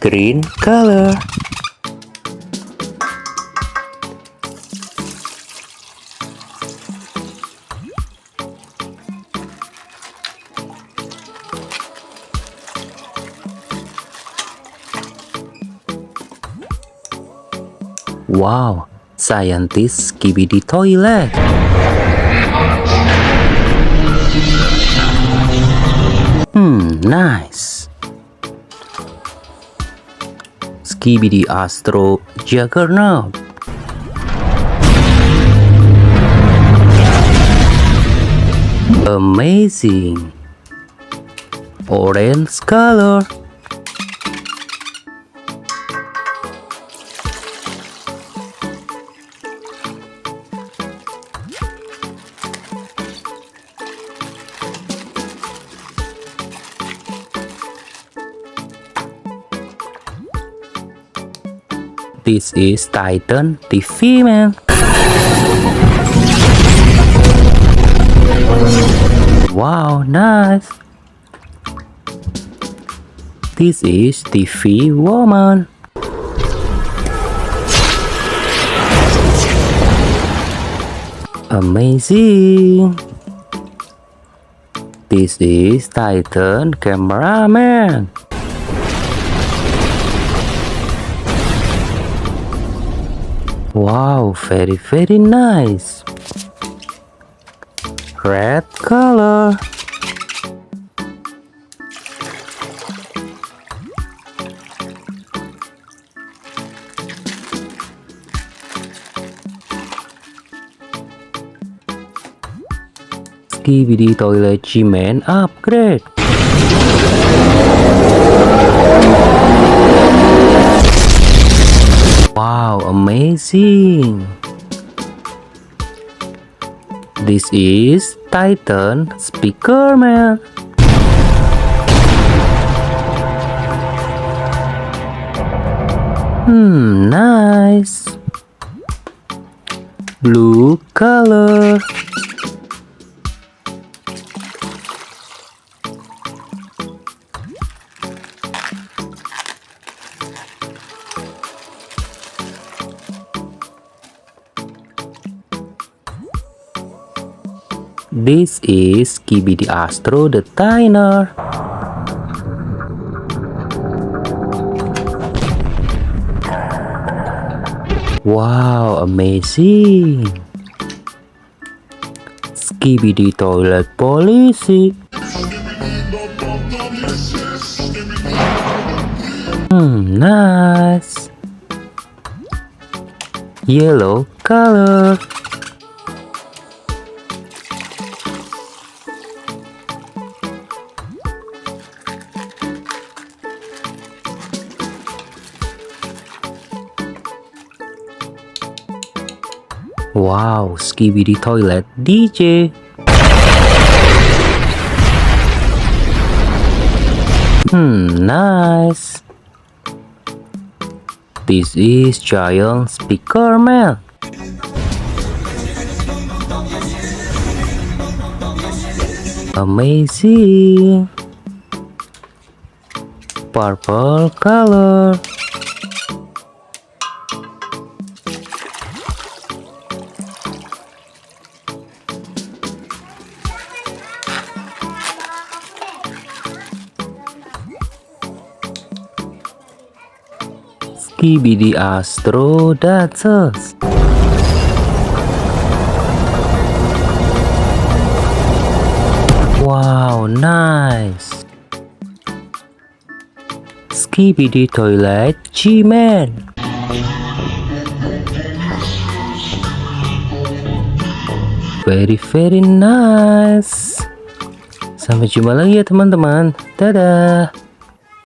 green color. Wow, scientist Skibidi toilet. Nice. Skibidi Astro Juggernaut. Amazing. Orange color. This is Titan TV, man. Wow, nice. This is TV woman. Amazing. This is Titan cameraman. Wow, very nice. Red color. Skibidi toilet G-Man upgrade. Wow, amazing. This is Titan speaker, man. Nice. Blue color. This is Skibidi Astro the Diner. Wow, amazing. Skibidi toilet polisi. Nice. Yellow color. Wow, Skibidi toilet DJ. Nice. This is giant speaker, man. Amazing. Purple color. Skibidi Astro Dancers. Wow, nice. Skibidi toilet G-Man. Very nice. Sampai jumpa lagi ya teman-teman. Dadah.